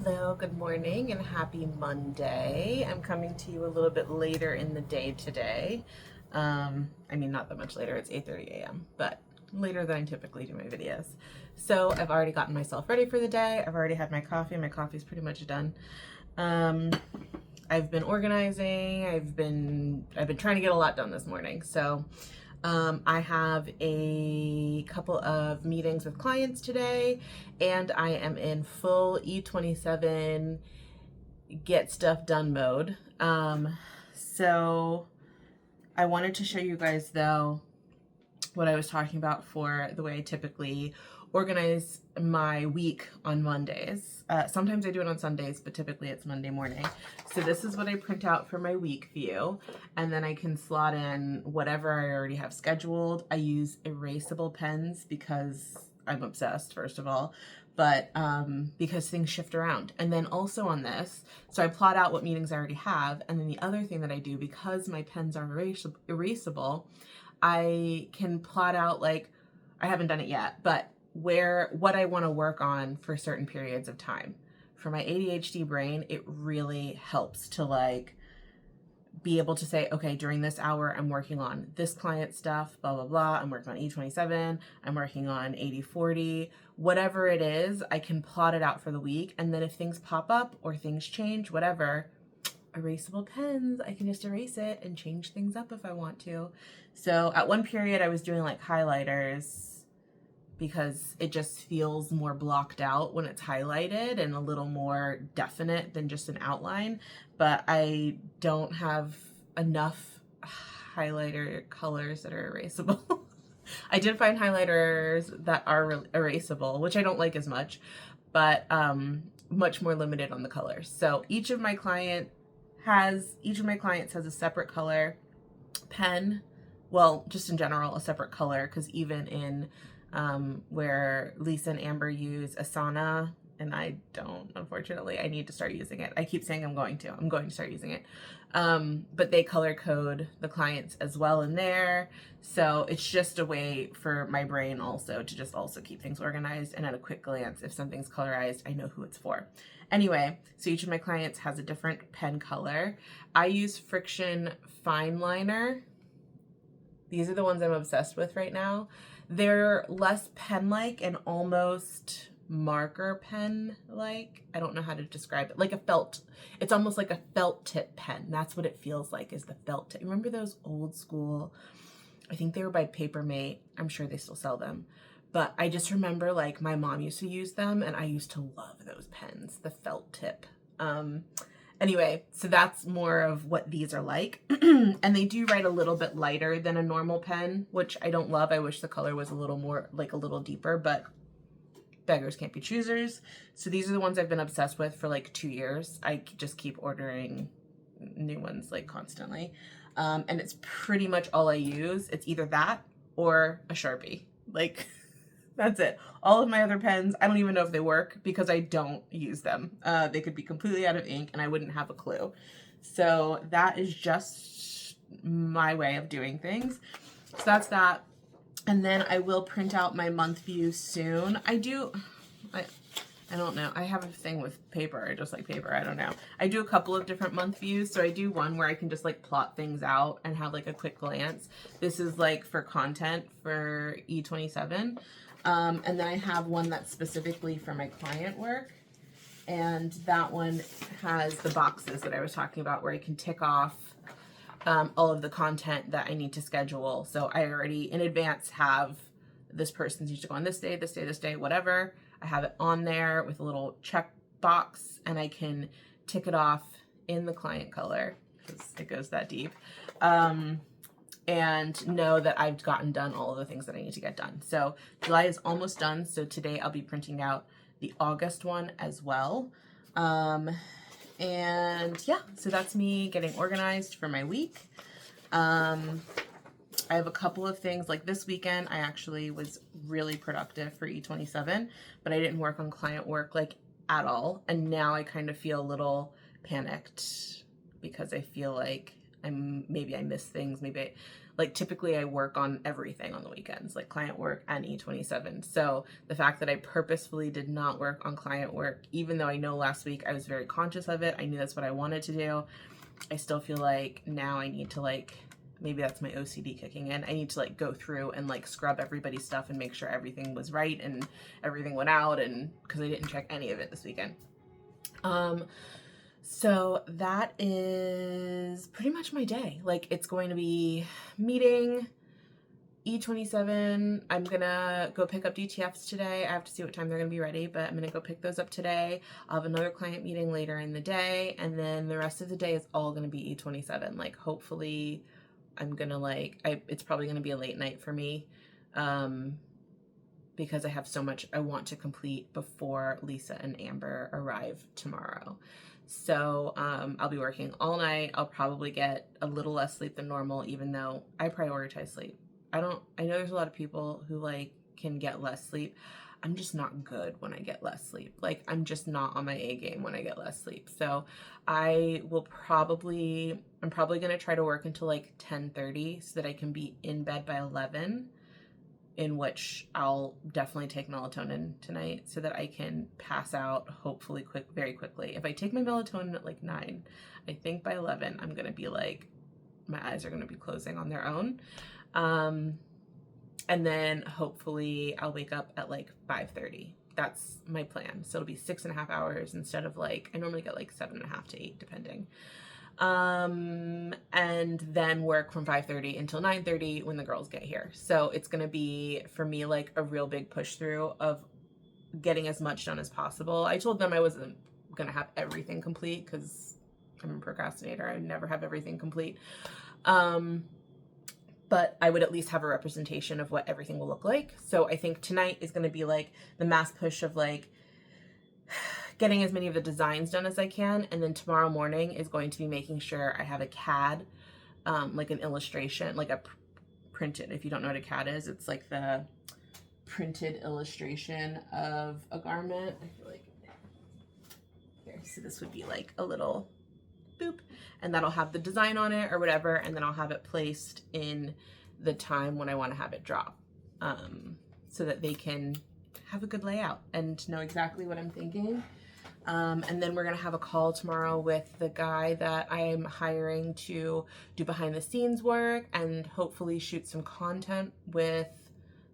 Hello, good morning, and happy Monday. I'm coming to you a little bit later in the day today. I mean, not that much later, it's 8:30 a.m., but later than I typically do my videos. So I've already gotten myself ready for the day. I've already had my coffee. My coffee's pretty much done. Um, I've been organizing. I've been trying to get a lot done this morning. So I have a couple of meetings with clients today, and I am in full E27 get stuff done mode. So I wanted to show you guys though what I was talking about for the way I typically organize my week on Mondays. Sometimes I do it on Sundays, but typically it's Monday morning. So this is what I print out for my week view, and then I can slot in whatever I already have scheduled. I use erasable pens because I'm obsessed, first of all, but because things shift around. And then also on this, so I plot out what meetings I already have, and then the other thing that I do, because my pens are erasable, I can plot out, like, I haven't done it yet, but what I want to work on for certain periods of time. For my ADHD brain, it really helps to like be able to say, okay, during this hour, I'm working on this client stuff, blah, blah, blah. I'm working on E27. I'm working on 80/40, whatever it is, I can plot it out for the week. And then if things pop up or things change, whatever, erasable pens, I can just erase it and change things up if I want to. So at one period I was doing like highlighters because it just feels more blocked out when it's highlighted and a little more definite than just an outline. But I don't have enough highlighter colors that are erasable. I did find highlighters that are erasable, which I don't like as much, but much more limited on the colors. So each of my clients has a separate color pen. Well, just in general, a separate color, because even in where Lisa and Amber use Asana, and I don't, unfortunately. I need to start using it. I keep saying I'm going to start using it. But they color code the clients as well in there. So it's just a way for my brain also to just also keep things organized. And at a quick glance, if something's colorized, I know who it's for. Anyway, so each of my clients has a different pen color. I use FriXion fine liner. These are the ones I'm obsessed with right now. They're less pen-like and almost marker pen-like. I don't know how to describe it. Like a felt. It's almost like a felt tip pen. That's what it feels like, is the felt tip. Remember those old school, I think they were by Papermate. I'm sure they still sell them. But I just remember like my mom used to use them and I used to love those pens, the felt tip. Anyway, so that's more of what these are like. And they do write a little bit lighter than a normal pen, which I don't love. I wish the color was a little more, like a little deeper, but beggars can't be choosers. So these are the ones I've been obsessed with for like 2 years. I just keep ordering new ones like constantly. And it's pretty much all I use. It's either that or a Sharpie. Like, that's it. All of my other pens, I don't even know if they work because I don't use them. They could be completely out of ink and I wouldn't have a clue. So that is just my way of doing things. So that's that. And then I will print out my month view soon. I don't know. I have a thing with paper. I just like paper. I don't know. I do a couple of different month views. So I do one where I can just like plot things out and have like a quick glance. This is like for content for E27. And then I have one that's specifically for my client work. And that one has the boxes that I was talking about where I can tick off all of the content that I need to schedule. So I already in advance have this person needs to go on this day, this day, this day, whatever. I have it on there with a little check box and I can tick it off in the client color because it goes that deep. And know that I've gotten done all of the things that I need to get done. So July is almost done. So today I'll be printing out the August one as well. And yeah, so that's me getting organized for my week. I have a couple of things like this weekend. I actually was really productive for E27, but I didn't work on client work like at all. And now I kind of feel a little panicked because I feel like maybe I miss things. Like typically I work on everything on the weekends, like client work and E27. So the fact that I purposefully did not work on client work, even though I know last week I was very conscious of it, I knew that's what I wanted to do, I still feel like now I need to like, maybe that's my OCD kicking in. I need to like go through and like scrub everybody's stuff and make sure everything was right and everything went out, and because I didn't check any of it this weekend. So that is pretty much my day. Like it's going to be meeting, E27. I'm gonna go pick up DTFs today. I have to see what time they're gonna be ready, but I'm gonna go pick those up today. I'll have another client meeting later in the day, and then the rest of the day is all gonna be E27. Like hopefully I'm gonna like, it's probably gonna be a late night for me, because I have so much I want to complete before Lisa and Amber arrive tomorrow. So I'll be working all night. I'll probably get a little less sleep than normal, even though I prioritize sleep. I know there's a lot of people who like can get less sleep. I'm just not good when I get less sleep. Like I'm just not on my A game when I get less sleep. So I'm probably gonna try to work until like 10:30 so that I can be in bed by 11, in which I'll definitely take melatonin tonight so that I can pass out hopefully very quickly. If I take my melatonin at like 9, I think by 11 I'm gonna be like, my eyes are gonna be closing on their own. And then hopefully I'll wake up at like 5:30. That's my plan. So it'll be 6.5 hours instead of like, I normally get like 7.5 to 8 depending. And then work from 5:30 until 9:30 when the girls get here. So it's going to be for me like a real big push through of getting as much done as possible. I told them I wasn't going to have everything complete because I'm a procrastinator. I never have everything complete. But I would at least have a representation of what everything will look like. So I think tonight is going to be like the mass push of like getting as many of the designs done as I can. And then tomorrow morning is going to be making sure I have a CAD, like an illustration, like a printed, if you don't know what a CAD is, it's like the printed illustration of a garment. I feel like, here, so this would be like a little boop, and that'll have the design on it or whatever, and then I'll have it placed in the time when I want to have it drop, so that they can have a good layout and know exactly what I'm thinking. And then we're gonna have a call tomorrow with the guy that I'm hiring to do behind the scenes work and hopefully shoot some content with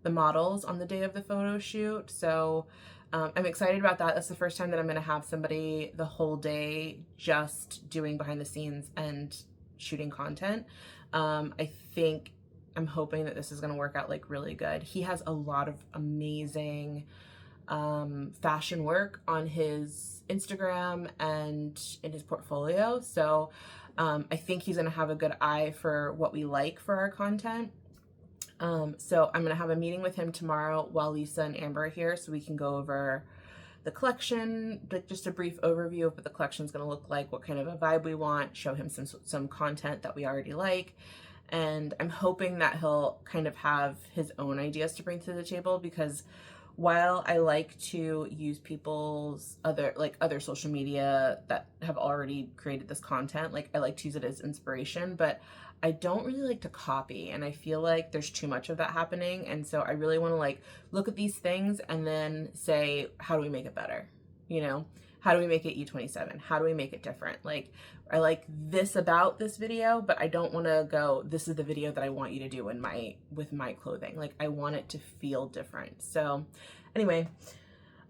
the models on the day of the photo shoot. So I'm excited about that. That's the first time that I'm gonna have somebody the whole day just doing behind the scenes and shooting content. I'm hoping that this is gonna work out like really good. He has a lot of amazing fashion work on his Instagram and in his portfolio. So I think he's gonna have a good eye for what we like for our content. So I'm gonna have a meeting with him tomorrow while Lisa and Amber are here so we can go over the collection, like just a brief overview of what the collection's gonna look like, what kind of a vibe we want, show him some content that we already like. And I'm hoping that he'll kind of have his own ideas to bring to the table, because while I like to use people's other social media that have already created this content, like I like to use it as inspiration, but I don't really like to copy, and I feel like there's too much of that happening. And so I really want to like look at these things and then say, how do we make it better? You know, how do we make it E27? How do we make it different? Like, I like this about this video, but I don't want to go, this is the video that I want you to do with my clothing. Like, I want it to feel different. So anyway,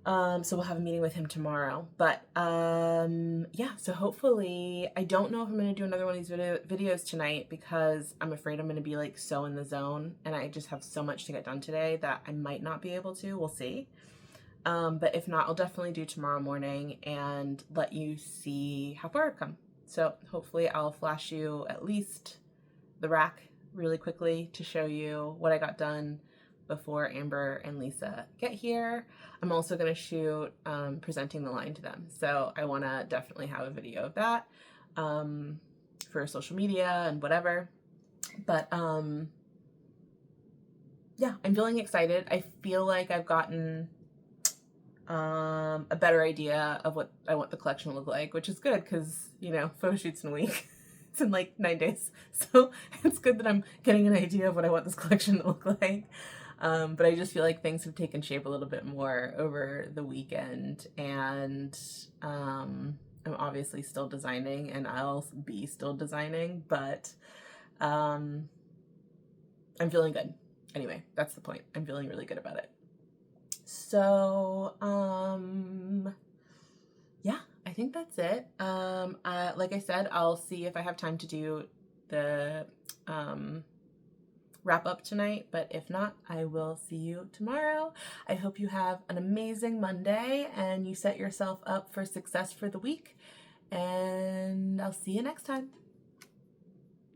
so we'll have a meeting with him tomorrow. But yeah, so hopefully, I don't know if I'm going to do another one of these videos tonight, because I'm afraid I'm going to be like so in the zone and I just have so much to get done today that I might not be able to. We'll see. But if not, I'll definitely do tomorrow morning and let you see how far I've come. So hopefully I'll flash you at least the rack really quickly to show you what I got done before Amber and Lisa get here. I'm also going to shoot presenting the line to them. So I want to definitely have a video of that for social media and whatever. But yeah, I'm feeling excited. I feel like I've gotten a better idea of what I want the collection to look like, which is good because, you know, photo shoots in a week. It's in like 9 days. So it's good that I'm getting an idea of what I want this collection to look like. But I just feel like things have taken shape a little bit more over the weekend, and I'm obviously still designing, and I'll be still designing, but I'm feeling good. Anyway, that's the point. I'm feeling really good about it. So, yeah, I think that's it. Like I said, I'll see if I have time to do the wrap up tonight, but if not, I will see you tomorrow. I hope you have an amazing Monday and you set yourself up for success for the week, and I'll see you next time.